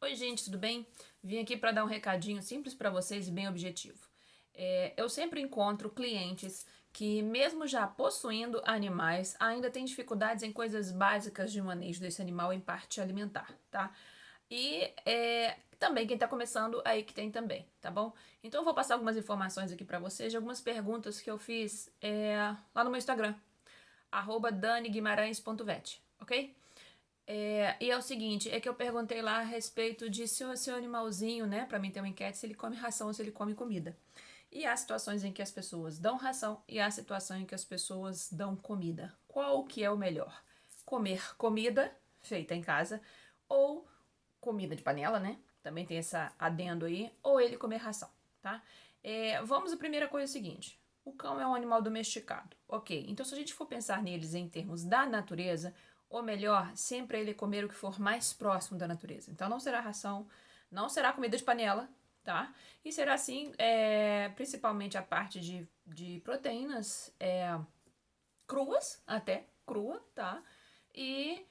Oi, gente, tudo bem? Vim aqui para dar um recadinho simples para vocês e bem objetivo. Eu sempre encontro clientes que, mesmo já possuindo animais, ainda têm dificuldades em coisas básicas de manejo desse animal em parte alimentar, tá? Também quem está começando aí que tem também, tá bom? Então eu vou passar algumas informações aqui para vocês de algumas perguntas que eu fiz lá no meu Instagram, @daniguimarães.vet, ok? E é o seguinte, é que eu perguntei lá a respeito de se o seu animalzinho, né, pra mim ter uma enquete, se ele come ração ou se ele come comida. E há situações em que as pessoas dão ração e há situações em que as pessoas dão comida. Qual que é o melhor? Comer comida feita em casa ou comida de panela, né? Também tem essa adendo aí, ou ele comer ração, tá? Vamos à primeira coisa seguinte. O cão é um animal domesticado, ok. Então, se a gente for pensar neles em termos da natureza, ou melhor, sempre ele comer o que for mais próximo da natureza. Então, não será ração, não será comida de panela, tá? E será, assim, principalmente a parte de proteínas cruas, até crua, tá? E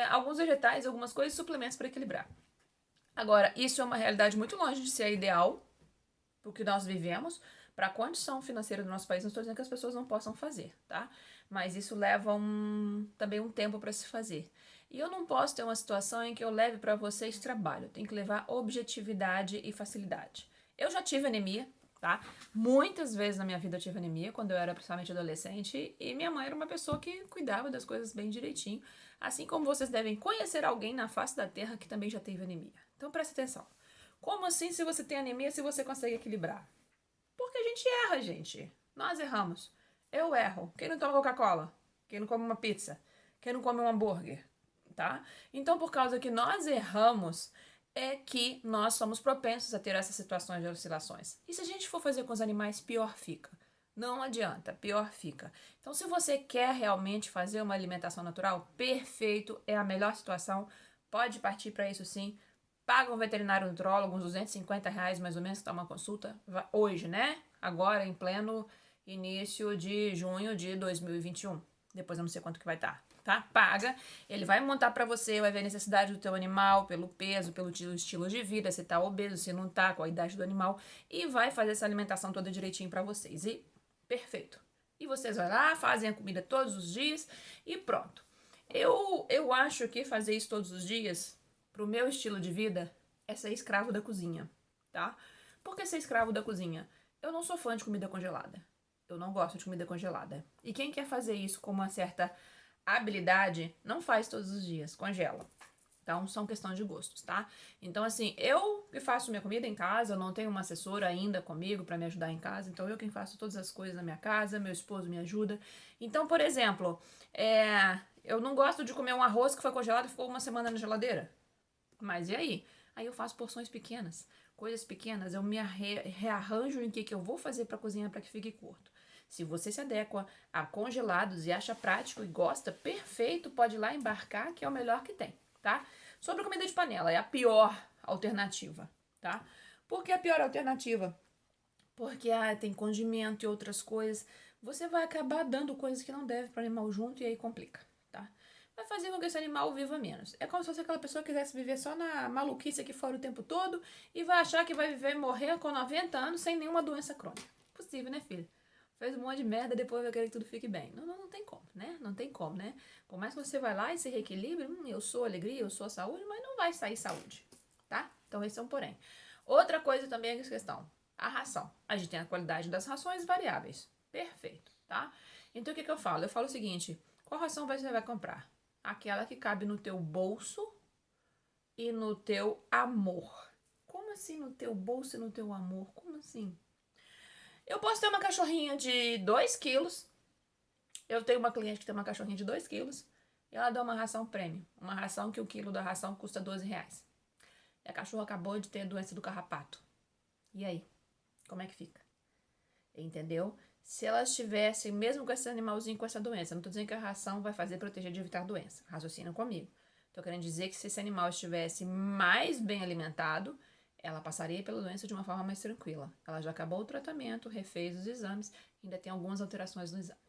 alguns vegetais, algumas coisas, suplementos para equilibrar. Agora, isso é uma realidade muito longe de ser a ideal para o que nós vivemos, para a condição financeira do nosso país. Não estou dizendo que as pessoas não possam fazer, tá? Mas isso leva também um tempo para se fazer. E eu não posso ter uma situação em que eu leve para vocês trabalho. Tem que levar objetividade e facilidade. Eu já tive anemia, tá? Muitas vezes na minha vida eu tive anemia, quando eu era principalmente adolescente, e minha mãe era uma pessoa que cuidava das coisas bem direitinho, assim como vocês devem conhecer alguém na face da terra que também já teve anemia. Então presta atenção. Como assim, se você tem anemia, se você consegue equilibrar? Porque a gente erra, gente. Nós erramos. Eu erro. Quem não toma Coca-Cola? Quem não come uma pizza? Quem não come um hambúrguer? Tá? Então, por causa que nós erramos, é que nós somos propensos a ter essas situações de oscilações. E se a gente for fazer com os animais, pior fica. Não adianta, pior fica. Então, se você quer realmente fazer uma alimentação natural, perfeito, é a melhor situação. Pode partir para isso sim. Paga um veterinário nutrólogo, uns R$ 250 mais ou menos, que tá uma consulta hoje, né? Agora, em pleno início de junho de 2021. Depois eu não sei quanto que vai estar, tá? Paga. Ele vai montar pra você, vai ver a necessidade do teu animal, pelo peso, pelo estilo de vida, se tá obeso, se não tá, qual a idade do animal, e vai fazer essa alimentação toda direitinho pra vocês. E perfeito. E vocês vão lá, fazem a comida todos os dias e pronto. Eu acho que fazer isso todos os dias, pro meu estilo de vida, é ser escravo da cozinha, tá? Por que ser escravo da cozinha? Eu não sou fã de comida congelada. Eu não gosto de comida congelada. E quem quer fazer isso com uma certa habilidade, não faz todos os dias, congela. Então, são questões de gostos, tá? Então, assim, eu que faço minha comida em casa, eu não tenho uma assessora ainda comigo para me ajudar em casa, então eu quem faço todas as coisas na minha casa, meu esposo me ajuda. Então, por exemplo, eu não gosto de comer um arroz que foi congelado e ficou uma semana na geladeira. Mas e aí? Aí eu faço porções pequenas, coisas pequenas, eu me rearranjo em que eu vou fazer para cozinhar para que fique curto. Se você se adequa a congelados e acha prático e gosta, perfeito, pode ir lá embarcar, que é o melhor que tem, tá? Sobre comida de panela, é a pior alternativa, tá? Por que a pior alternativa? Porque tem condimento e outras coisas. Você vai acabar dando coisas que não deve para o animal junto e aí complica, tá? Vai fazer com que esse animal viva menos. É como se fosse aquela pessoa que quisesse viver só na maluquice aqui fora o tempo todo e vai achar que vai viver e morrer com 90 anos sem nenhuma doença crônica. Possível, né, filho? Fez um monte de merda, depois vai querer que tudo fique bem. Não tem como, né? Não tem como, né? Por mais que você vai lá e se reequilibre, eu sou alegria, eu sou saúde, mas não vai sair saúde, tá? Então esse é um porém. Outra coisa também é a questão, a ração. A gente tem a qualidade das rações variáveis. Perfeito, tá? Então o que eu falo? Eu falo o seguinte, qual ração você vai comprar? Aquela que cabe no teu bolso e no teu amor. Como assim no teu bolso e no teu amor? Como assim? Eu posso ter uma cachorrinha de 2 quilos. Eu tenho uma cliente que tem uma cachorrinha de 2 quilos. E ela dá uma ração prêmio. Uma ração que o quilo da ração custa R$ 12. E a cachorra acabou de ter doença do carrapato. E aí? Como é que fica? Entendeu? Se elas tivessem, mesmo com esse animalzinho com essa doença, não tô dizendo que a ração vai fazer proteger de evitar doença. Raciocina comigo. Tô querendo dizer que se esse animal estivesse mais bem alimentado, ela passaria pela doença de uma forma mais tranquila. Ela já acabou o tratamento, refez os exames, ainda tem algumas alterações no exame.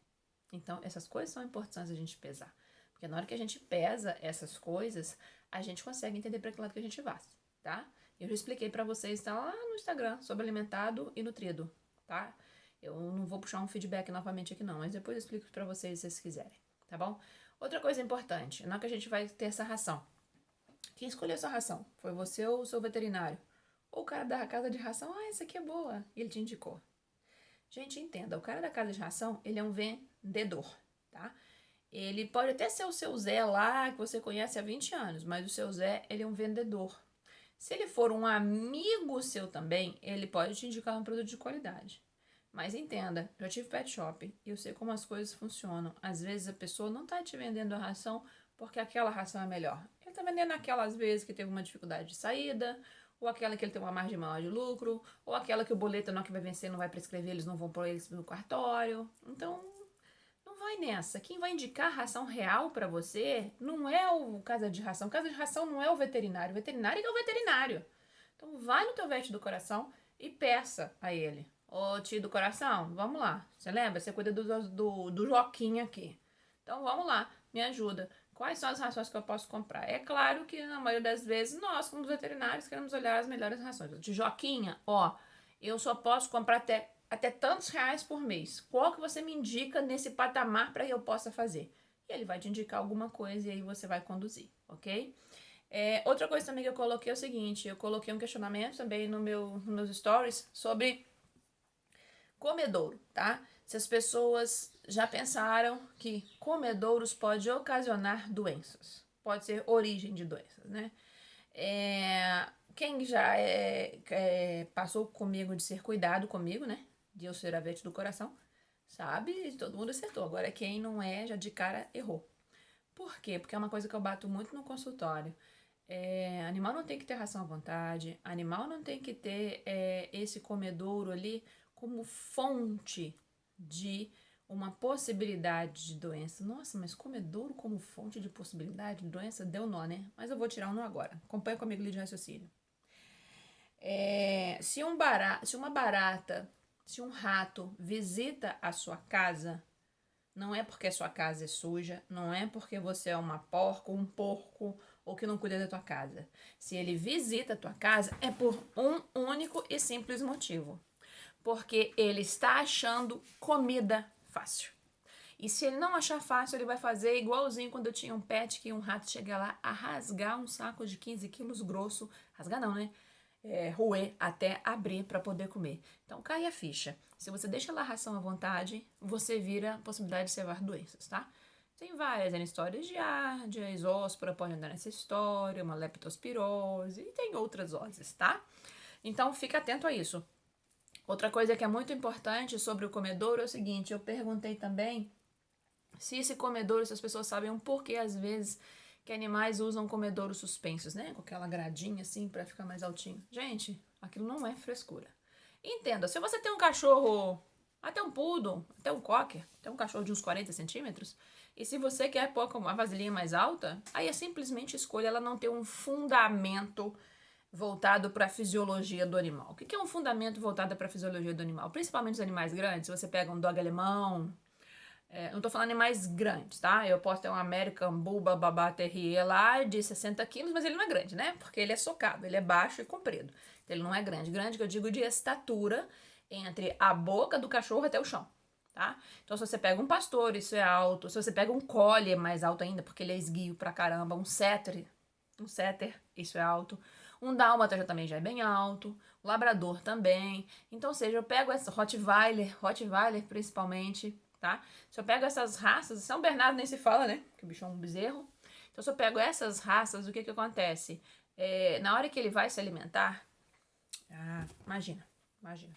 Então, essas coisas são importantes a gente pesar. Porque na hora que a gente pesa essas coisas, a gente consegue entender para que lado que a gente vai. tá? Eu já expliquei pra vocês, tá lá no Instagram, sobre alimentado e nutrido, tá? Eu não vou puxar um feedback novamente aqui não, mas depois eu explico pra vocês se vocês quiserem, tá bom? Outra coisa importante, na hora que a gente vai ter essa ração, quem escolheu essa ração? Foi você ou o seu veterinário? Ou o cara da casa de ração, essa aqui é boa, e ele te indicou. Gente, entenda, o cara da casa de ração, ele é um vendedor, tá? Ele pode até ser o seu Zé lá, que você conhece há 20 anos, mas o seu Zé, ele é um vendedor. Se ele for um amigo seu também, ele pode te indicar um produto de qualidade. Mas entenda, eu tive pet shop e eu sei como as coisas funcionam. Às vezes a pessoa não está te vendendo a ração porque aquela ração é melhor. Ele está vendendo aquela às vezes que teve uma dificuldade de saída, ou aquela que ele tem uma margem maior de lucro, ou aquela que o boleto não que vai vencer não vai prescrever, eles não vão pôr eles no cartório. Então, não vai nessa. Quem vai indicar ração real para você não é o casa de ração. O casa de ração não é o veterinário. O veterinário é o veterinário. Então vai no teu vet do coração e peça a ele. Ô tio do coração, vamos lá. Você lembra? Você cuida do Joquinha aqui. Então vamos lá, me ajuda. Quais são as rações que eu posso comprar? É claro que na maioria das vezes nós, como veterinários, queremos olhar as melhores rações. De Joquinha, ó, eu só posso comprar até tantos reais por mês. Qual que você me indica nesse patamar para que eu possa fazer? E ele vai te indicar alguma coisa e aí você vai conduzir, ok? Outra coisa também que eu coloquei é o seguinte, eu coloquei um questionamento também nos meus stories sobre comedouro, tá? Se as pessoas já pensaram que comedouros pode ocasionar doenças, pode ser origem de doenças, né? Quem já passou comigo de ser cuidado comigo, né? De eu ser a vet do coração, sabe? Todo mundo acertou. Agora, quem não é, já de cara errou. Por quê? Porque é uma coisa que eu bato muito no consultório. Animal não tem que ter ração à vontade, animal não tem que ter esse comedouro ali como fonte de uma possibilidade de doença. Nossa, mas comedouro como fonte de possibilidade de doença? Deu nó, né? Mas eu vou tirar um nó agora. Acompanha comigo ali de raciocínio. Se uma barata, se um rato visita a sua casa, não é porque a sua casa é suja, não é porque você é uma porca, um porco ou que não cuida da tua casa. Se ele visita a tua casa, é por um único e simples motivo. Porque ele está achando comida fácil. E se ele não achar fácil, ele vai fazer igualzinho quando eu tinha um pet que um rato chega lá a rasgar um saco de 15 quilos grosso. Rasgar não, né? Roer até abrir para poder comer. Então cai a ficha. Se você deixa lá a ração à vontade, você vira a possibilidade de levar doenças, tá? Tem várias histórias de Giardia, isóspora pode andar nessa história, uma leptospirose e tem outras oses, tá? Então fica atento a isso. Outra coisa que é muito importante sobre o comedouro é o seguinte, eu perguntei também se esse comedouro, se as pessoas sabem um porquê às vezes que animais usam comedouros suspensos, né? Com aquela gradinha assim para ficar mais altinho. Gente, aquilo não é frescura. Entenda, se você tem um cachorro, até um poodle, até um cocker, até um cachorro de uns 40 centímetros, e se você quer pôr uma vasilhinha mais alta, aí é simplesmente escolha ela não ter um fundamento voltado para a fisiologia do animal. O que é um fundamento voltado para a fisiologia do animal? Principalmente os animais grandes, se você pega um dog alemão, não tô falando animais grandes, tá? Eu posso ter um American Bull Babá Terrier lá de 60 quilos, mas ele não é grande, né? Porque ele é socado, ele é baixo e comprido. Então ele não é grande. Grande que eu digo de estatura entre a boca do cachorro até o chão, tá? Então se você pega um pastor, isso é alto. Se você pega um collie, é mais alto ainda, porque ele é esguio pra caramba. Um setter, isso é alto. Um dálmata também já é bem alto. O labrador também. Então, ou seja, eu pego essa Rottweiler principalmente, tá? Se eu pego essas raças, São Bernardo nem se fala, né? Que o bicho é um bezerro. Então, se eu pego essas raças, o que que acontece? Na hora que ele vai se alimentar, imagina,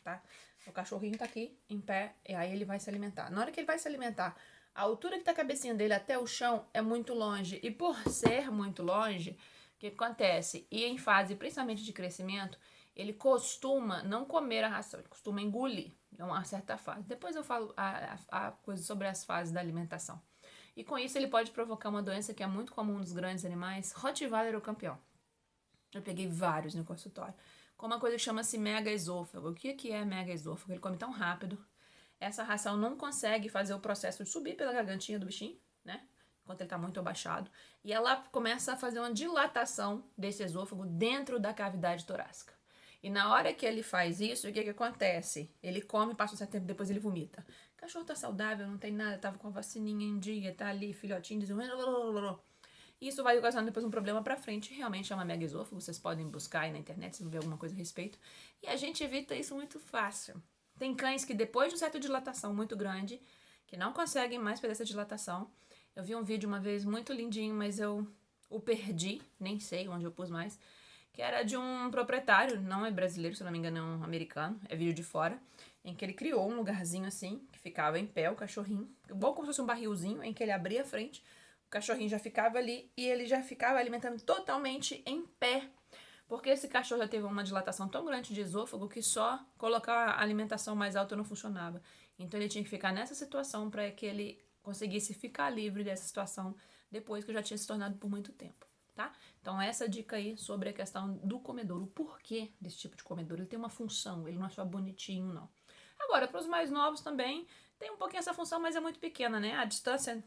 tá? O cachorrinho tá aqui, em pé, e aí ele vai se alimentar. Na hora que ele vai se alimentar, a altura que tá a cabecinha dele até o chão é muito longe. E por ser muito longe, o que acontece? E em fase, principalmente de crescimento, ele costuma não comer a ração, ele costuma engolir em uma certa fase. Depois eu falo a coisa sobre as fases da alimentação. E com isso ele pode provocar uma doença que é muito comum nos grandes animais. Rottweiler é o campeão. Eu peguei vários no consultório. Com uma coisa que chama-se mega-esôfago. O que é mega-esôfago? Ele come tão rápido. Essa ração não consegue fazer o processo de subir pela gargantinha do bichinho, né? enquanto ele está muito abaixado, e ela começa a fazer uma dilatação desse esôfago dentro da cavidade torácica. E na hora que ele faz isso, o que acontece? Ele come, passa um certo tempo, depois ele vomita. O cachorro tá saudável, não tem nada, tava com a vacininha em dia, tá ali, filhotinho, desenvolvendo. Isso vai ocasionar depois um problema pra frente, realmente é uma mega esôfago, vocês podem buscar aí na internet se não ver alguma coisa a respeito. E a gente evita isso muito fácil. Tem cães que depois de uma certa dilatação muito grande, que não conseguem mais fazer essa dilatação. Eu vi um vídeo uma vez muito lindinho, mas eu o perdi, nem sei onde eu pus mais, que era de um proprietário, não é brasileiro, se não me engano é um americano, é vídeo de fora, em que ele criou um lugarzinho assim, que ficava em pé o cachorrinho, igual como se fosse um barrilzinho, em que ele abria a frente, o cachorrinho já ficava ali e ele já ficava alimentando totalmente em pé, porque esse cachorro já teve uma dilatação tão grande de esôfago que só colocar a alimentação mais alta não funcionava. Então ele tinha que ficar nessa situação para que ele conseguisse ficar livre dessa situação depois que já tinha se tornado por muito tempo, tá? Então essa dica aí sobre a questão do comedouro, o porquê desse tipo de comedouro, ele tem uma função, ele não é só bonitinho, não. Agora, para os mais novos também, tem um pouquinho essa função, mas é muito pequena, né? A distância,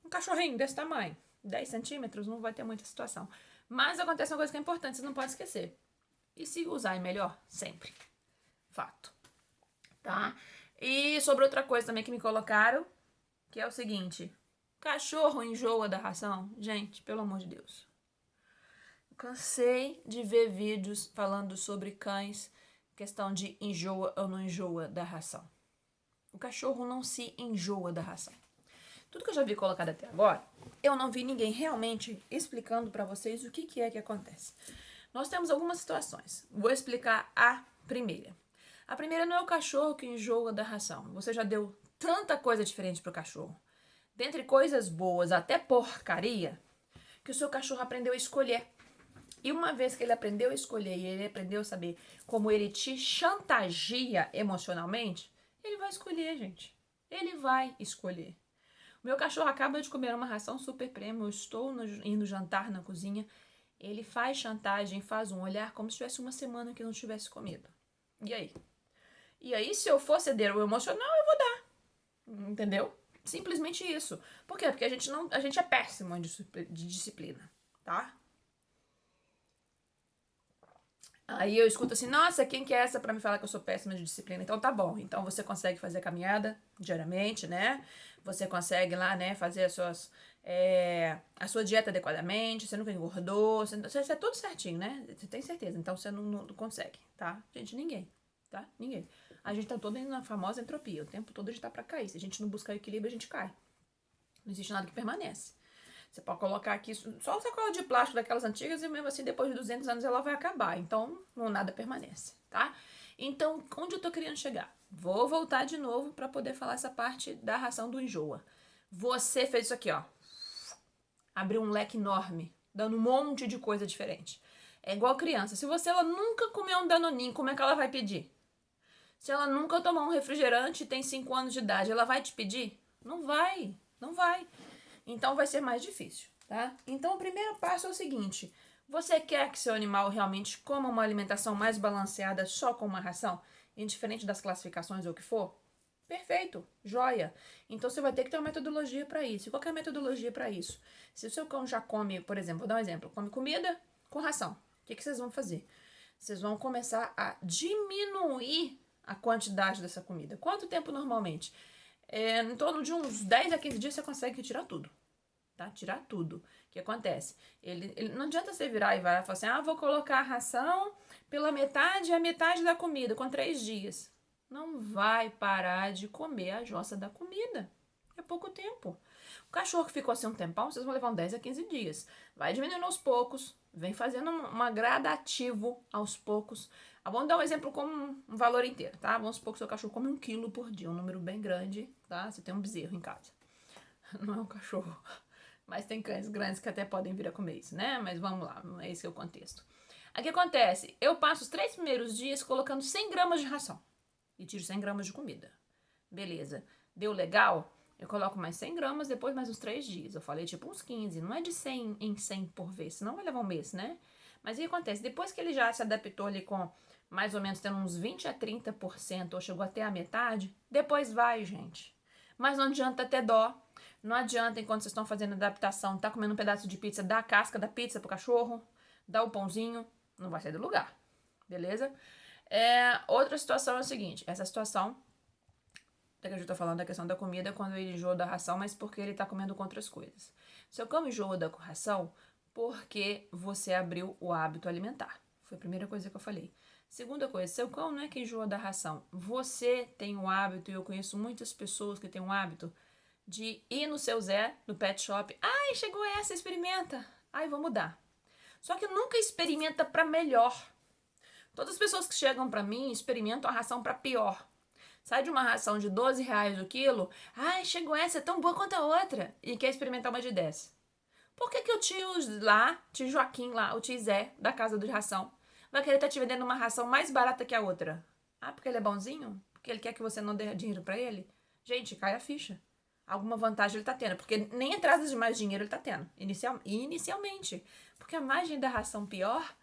um cachorrinho desse tamanho, 10 centímetros, não vai ter muita situação. Mas acontece uma coisa que é importante, você não pode esquecer. E se usar é melhor? Sempre. Fato. Tá? E sobre outra coisa também que me colocaram, que é o seguinte: cachorro enjoa da ração? Gente, pelo amor de Deus. Eu cansei de ver vídeos falando sobre cães, questão de enjoa ou não enjoa da ração. O cachorro não se enjoa da ração. Tudo que eu já vi colocado até agora, eu não vi ninguém realmente explicando para vocês o que é que acontece. Nós temos algumas situações. Vou explicar a primeira. A primeira não é o cachorro que enjoa da ração. Você já deu tanta coisa diferente pro cachorro, dentre coisas boas até porcaria, que o seu cachorro aprendeu a escolher. E uma vez que ele aprendeu a escolher e ele aprendeu a saber como ele te chantageia emocionalmente, ele vai escolher, gente. Ele vai escolher. O meu cachorro acaba de comer uma ração super premium, eu estou indo jantar na cozinha, ele faz chantagem, faz um olhar como se tivesse uma semana que não tivesse comido. E aí? E aí, se eu for ceder o emocional, eu vou dar. Entendeu? Simplesmente isso. Por quê? Porque a gente é péssimo de disciplina, tá? Aí eu escuto assim, nossa, quem que é essa pra me falar que eu sou péssima de disciplina? Então tá bom, então você consegue fazer a caminhada diariamente, né? Você consegue lá, né, fazer a sua dieta adequadamente, você nunca engordou, você é tudo certinho, né? Você tem certeza, então você não consegue, tá? Gente, ninguém, tá? Ninguém. A gente tá todo indo na famosa entropia, o tempo todo a gente tá pra cair. Se a gente não buscar equilíbrio, a gente cai. Não existe nada que permanece. Você pode colocar aqui só uma sacola de plástico daquelas antigas e mesmo assim depois de 200 anos ela vai acabar. Então, nada permanece, tá? Então, onde eu tô querendo chegar? Vou voltar de novo para poder falar essa parte da ração do enjoa. Você fez isso aqui, ó. Abriu um leque enorme, dando um monte de coisa diferente. É igual criança. Se ela nunca comeu um danoninho, como é que ela vai pedir? Se ela nunca tomou um refrigerante e tem 5 anos de idade, ela vai te pedir? Não vai, não vai. Então vai ser mais difícil, tá? Então o primeiro passo é o seguinte: você quer que seu animal realmente coma uma alimentação mais balanceada só com uma ração, indiferente das classificações ou o que for? Perfeito, joia. Então você vai ter que ter uma metodologia para isso. E qual que é a metodologia para isso? Se o seu cão já come, por exemplo, vou dar um exemplo, come comida com ração, o que vocês vão fazer? Vocês vão começar a diminuir a quantidade dessa comida. Quanto tempo normalmente? Em torno de uns 10 a 15 dias você consegue retirar tudo. Tá? Tirar tudo. O que acontece? Ele não adianta você virar e vai falar assim, vou colocar a ração pela metade e a metade da comida, com 3 dias. Não vai parar de comer a jossa da comida. É pouco tempo. O cachorro que ficou assim um tempão, vocês vão levar uns 10 a 15 dias. Vai diminuindo aos poucos, vem fazendo uma gradativo aos poucos. Vamos dar um exemplo com um valor inteiro, tá? Vamos supor que o seu cachorro come 1 quilo por dia, um número bem grande, tá? Você tem um bezerro em casa. Não é um cachorro. Mas tem cães grandes que até podem vir a comer isso, né? Mas vamos lá, não é esse o contexto. Aí o que acontece? Eu passo os 3 primeiros dias colocando 100 gramas de ração. E tiro 100 gramas de comida. Beleza. Deu legal? Eu coloco mais 100 gramas, depois mais uns 3 dias. Eu falei tipo uns 15. Não é de 100 em 100 por vez, senão vai levar um mês, né? Mas o que acontece? Depois que ele já se adaptou ali com mais ou menos tendo uns 20 a 30%, ou chegou até a metade, depois vai, gente. Mas não adianta ter dó. Não adianta, enquanto vocês estão fazendo adaptação, tá comendo um pedaço de pizza, dá a casca da pizza pro cachorro, dá o pãozinho, não vai sair do lugar, beleza? Outra situação é o seguinte, essa situação, até que eu já tô falando da questão da comida, quando ele enjoa da ração, mas porque ele tá comendo com outras coisas. Seu cão enjoa da ração porque você abriu o hábito alimentar. Foi a primeira coisa que eu falei. Segunda coisa, seu cão não é que enjoa da ração. Você tem o hábito, e eu conheço muitas pessoas que têm um hábito de ir no seu Zé, no pet shop. Ai, chegou essa, experimenta. Ai, vou mudar. Só que nunca experimenta para melhor. Todas as pessoas que chegam para mim experimentam a ração para pior. Sai de uma ração de R$ 12 o quilo. Ai, chegou essa, é tão boa quanto a outra. E quer experimentar uma de 10. Por que o tio lá, tio Joaquim lá, o tio Zé, da casa de ração, vai querer estar te vendendo uma ração mais barata que a outra? Ah, porque ele é bonzinho? Porque ele quer que você não dê dinheiro para ele? Gente, cai a ficha. Alguma vantagem ele tá tendo, porque nem entradas de mais dinheiro ele tá tendo, inicialmente. Porque a margem da ração pior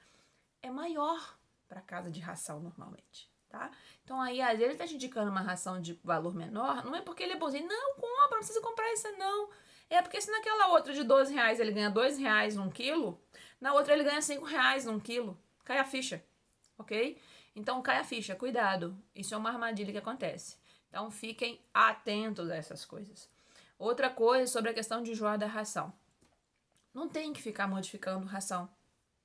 é maior para casa de ração normalmente, tá? Então aí, às vezes ele tá te indicando uma ração de valor menor, não é porque ele é bonzinho, não, compra, não precisa comprar essa não. É porque se naquela outra de R$ 12 ele ganha R$ 2 num quilo, na outra ele ganha R$ 5 num quilo. Cai a ficha, ok? Então cai a ficha, cuidado. Isso é uma armadilha que acontece. Então fiquem atentos a essas coisas. Outra coisa sobre a questão de enjoar da ração. Não tem que ficar modificando ração,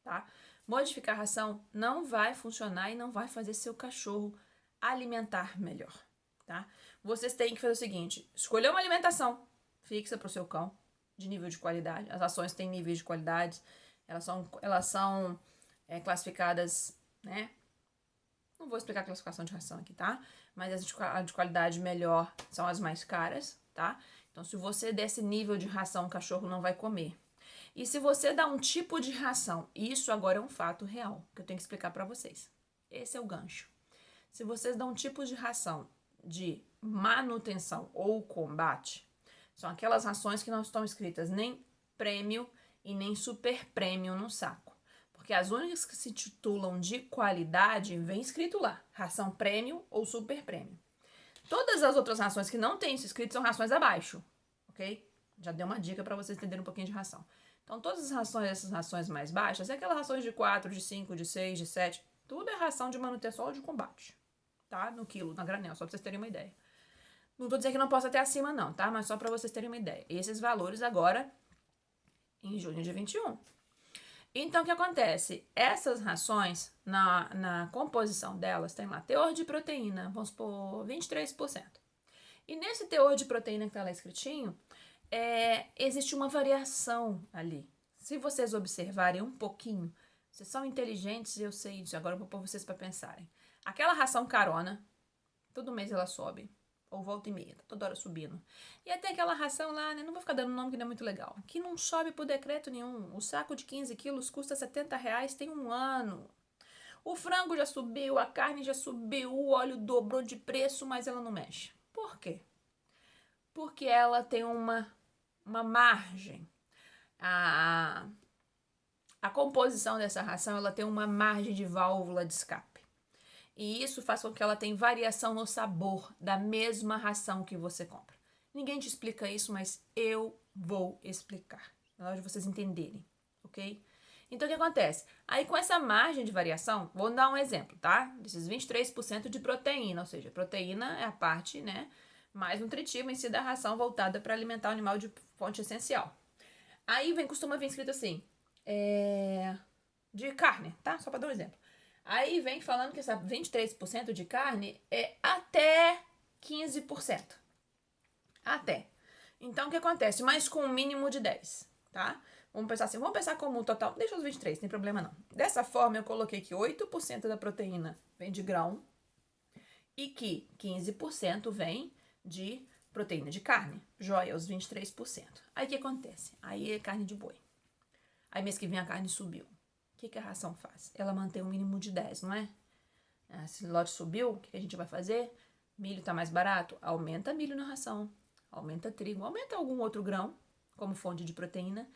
tá? Modificar ração não vai funcionar e não vai fazer seu cachorro alimentar melhor, tá? Vocês têm que fazer o seguinte, escolher uma alimentação fixa para o seu cão, de nível de qualidade. As rações têm níveis de qualidade, elas são classificadas, né? Não vou explicar a classificação de ração aqui, tá? Mas as de qualidade melhor são as mais caras, tá? Então, se você der esse nível de ração, o cachorro não vai comer. E se você dá um tipo de ração, isso agora é um fato real, que eu tenho que explicar para vocês. Esse é o gancho. Se vocês dão um tipo de ração de manutenção ou combate, são aquelas rações que não estão escritas nem prêmio e nem super prêmio no saco. Porque as únicas que se titulam de qualidade, vem escrito lá, ração prêmio ou super prêmio. Todas as outras rações que não tem isso escrito são rações abaixo, ok? Já dei uma dica para vocês entenderem um pouquinho de ração. Então, todas as rações, essas rações mais baixas, é aquelas rações de 4, de 5, de 6, de 7, tudo é ração de manutenção ou de combate, tá? No quilo, na granel, só pra vocês terem uma ideia. Não tô dizendo que não possa ter acima não, tá? Mas só pra vocês terem uma ideia. Esses valores agora em junho de 21. Então, o que acontece? Essas rações, na composição delas, tem lá teor de proteína, vamos supor, 23%. E nesse teor de proteína que tá lá escritinho, existe uma variação ali. Se vocês observarem um pouquinho, vocês são inteligentes, eu sei disso, agora eu vou pôr vocês para pensarem. Aquela ração carona, todo mês ela sobe, ou volta e meia, tá toda hora subindo. E até aquela ração lá, né, não vou ficar dando nome que não é muito legal, que não sobe por decreto nenhum. O saco de 15 quilos custa R$70, tem um ano. O frango já subiu, a carne já subiu, o óleo dobrou de preço, mas ela não mexe. Por quê? Porque ela tem uma margem. A composição dessa ração, ela tem uma margem de válvula de escape. E isso faz com que ela tenha variação no sabor da mesma ração que você compra. Ninguém te explica isso, mas eu vou explicar. Na hora de vocês entenderem, ok? Então, o que acontece? Aí, com essa margem de variação, vou dar um exemplo, tá? Desses 23% de proteína, ou seja, proteína é a parte, né, mais nutritiva em si da ração voltada para alimentar o animal de fonte essencial. Aí costuma vir escrito assim, de carne, tá? Só para dar um exemplo. Aí vem falando que essa 23% de carne é até 15%. Até. Então, o que acontece? Mas com um mínimo de 10, tá? Vamos pensar assim, vamos pensar como um total, deixa os 23, não tem problema não. Dessa forma, eu coloquei que 8% da proteína vem de grão e que 15% vem de proteína de carne. Joia, os 23%. Aí o que acontece? Aí é carne de boi. Aí mês que vem a carne subiu. O que a ração faz? Ela mantém um mínimo de 10, não é? Se o lote subiu, o que a gente vai fazer? Milho tá mais barato? Aumenta milho na ração. Aumenta trigo. Aumenta algum outro grão, como fonte de proteína.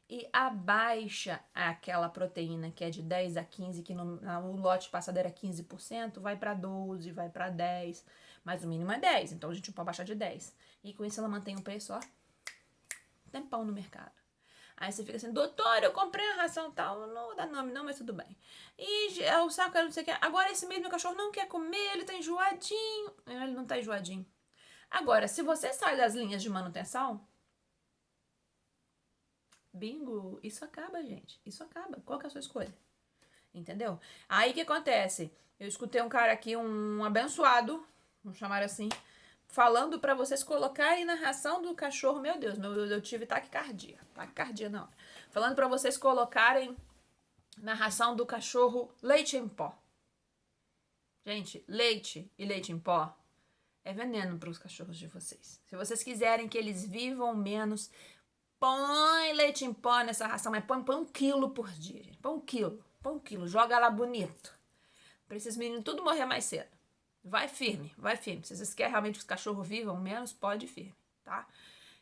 E abaixa aquela proteína que é de 10 a 15, que no lote passado era 15%, vai para 12, vai para 10. Mas o mínimo é 10, então a gente pode baixar de 10. E com isso ela mantém o preço, ó, tempão no mercado. Aí você fica assim, doutor, eu comprei a ração tal, não vou dar nome não, mas tudo bem. E o saco era não sei o que. Agora esse mesmo cachorro não quer comer, ele tá enjoadinho. Ele não tá enjoadinho. Agora, se você sai das linhas de manutenção, bingo, isso acaba, gente. Isso acaba. Qual que é a sua escolha? Entendeu? Aí o que acontece? Eu escutei um cara aqui, um abençoado, vamos chamar assim, falando pra vocês colocarem na ração do cachorro. Meu Deus, eu tive taquicardia. Taquicardia não. Falando pra vocês colocarem na ração do cachorro leite em pó. Gente, leite e leite em pó é veneno para os cachorros de vocês. Se vocês quiserem que eles vivam menos, põe leite em pó nessa ração, mas põe 1 quilo por dia, gente. Põe 1 quilo, joga lá bonito. Para esses meninos tudo morrer mais cedo. Vai firme, vai firme. Se vocês querem realmente que os cachorros vivam menos, pode ir firme, tá?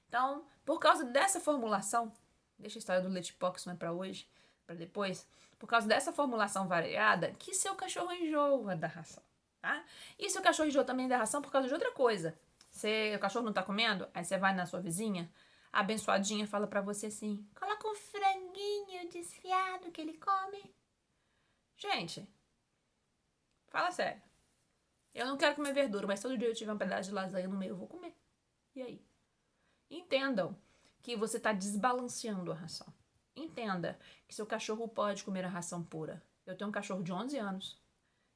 Então, por causa dessa formulação, deixa a história do leite em pó, que isso não é para hoje, para depois. Por causa dessa formulação variada, que seu cachorro enjoa da ração, tá? E seu cachorro enjoa também da ração por causa de outra coisa. O cachorro não tá comendo, aí você vai na sua vizinha, a abençoadinha fala pra você assim, coloca um franguinho desfiado que ele come. Gente, fala sério. Eu não quero comer verdura, mas todo dia eu tiver um pedaço de lasanha no meio, eu vou comer. E aí? Entendam que você tá desbalanceando a ração. Entenda que seu cachorro pode comer a ração pura. Eu tenho um cachorro de 11 anos,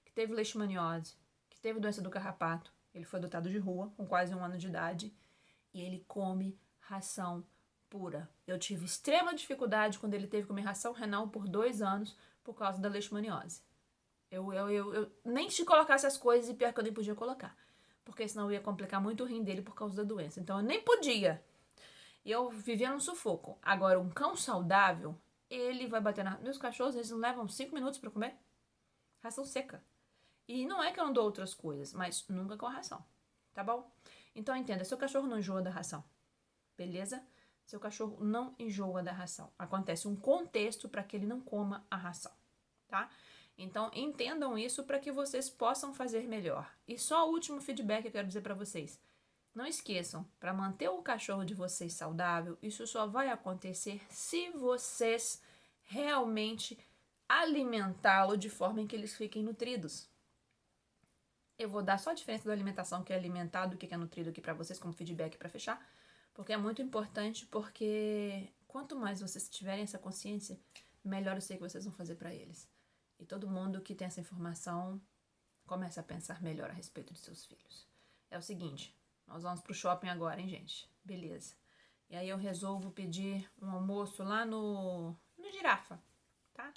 que teve leishmaniose, que teve doença do carrapato. Ele foi adotado de rua, com quase 1 ano de idade, e ele come ração pura. Eu tive extrema dificuldade quando ele teve que comer ração renal por 2 anos, por causa da leishmaniose. Eu nem se colocasse as coisas, e pior que eu nem podia colocar, porque senão eu ia complicar muito o rim dele por causa da doença. Então eu nem podia. E eu vivia num sufoco. Agora, um cão saudável, ele vai bater na... Meus cachorros, eles não levam 5 minutos pra comer. Ração seca. E não é que eu não dou outras coisas, mas nunca com a ração. Tá bom? Então, entenda, seu cachorro não enjoa da ração. Beleza? Seu cachorro não enjoa da ração. Acontece um contexto para que ele não coma a ração. Tá? Então, entendam isso para que vocês possam fazer melhor. E só o último feedback que eu quero dizer para vocês. Não esqueçam, para manter o cachorro de vocês saudável, isso só vai acontecer se vocês realmente alimentá-lo de forma em que eles fiquem nutridos. Eu vou dar só a diferença da alimentação que é alimentado e que é nutrido aqui para vocês como feedback para fechar, porque é muito importante, porque quanto mais vocês tiverem essa consciência, melhor eu sei que vocês vão fazer para eles. E todo mundo que tem essa informação começa a pensar melhor a respeito de seus filhos. É o seguinte... Nós vamos pro shopping agora, hein, gente? Beleza. E aí eu resolvo pedir um almoço lá no Girafa, tá?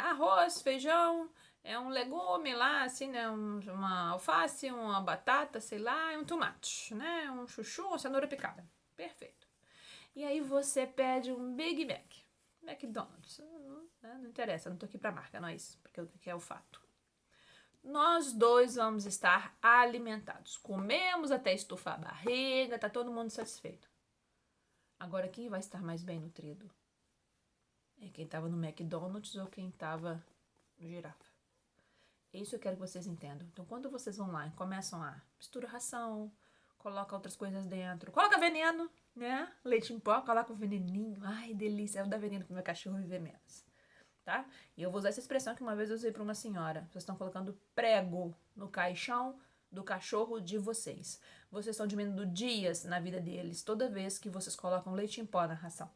Arroz, feijão, um legume lá, assim, né? Uma alface, uma batata, sei lá, e um tomate, né? Um chuchu, uma cenoura picada. Perfeito. E aí você pede um Big Mac. McDonald's. Não interessa, não tô aqui pra marca, não é isso. Porque o que é o fato. Nós dois vamos estar alimentados. Comemos até estufar a barriga, tá todo mundo satisfeito. Agora, quem vai estar mais bem nutrido? É quem estava no McDonald's ou quem estava no Girafa. É isso que eu quero que vocês entendam. Então, quando vocês vão lá e começam a misturar ração, coloca outras coisas dentro, coloca veneno, né? Leite em pó, coloca o veneninho. Ai, delícia, eu vou dar veneno pro meu cachorro viver menos. Tá? E eu vou usar essa expressão que uma vez eu usei para uma senhora. Vocês estão colocando prego no caixão do cachorro de vocês. Vocês estão diminuindo dias na vida deles toda vez que vocês colocam leite em pó na ração.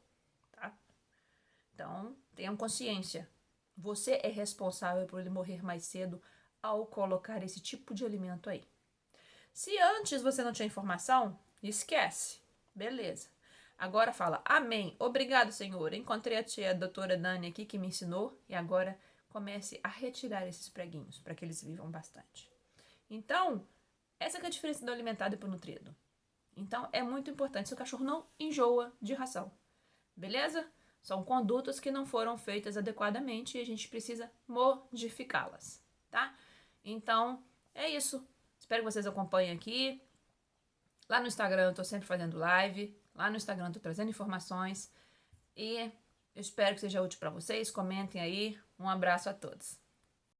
Tá? Então, tenham consciência. Você é responsável por ele morrer mais cedo ao colocar esse tipo de alimento aí. Se antes você não tinha informação, esquece. Beleza. Agora fala, amém, obrigado, Senhor. Encontrei a tia, a doutora Dani aqui que me ensinou e agora comece a retirar esses preguinhos para que eles vivam bastante. Então, essa que é a diferença do alimentado e pro nutrido. Então, é muito importante, seu cachorro não enjoa de ração. Beleza? São condutas que não foram feitas adequadamente e a gente precisa modificá-las, tá? Então, é isso. Espero que vocês acompanhem aqui. Lá no Instagram eu tô sempre fazendo live. Lá no Instagram eu tô trazendo informações. E eu espero que seja útil para vocês. Comentem aí. Um abraço a todos.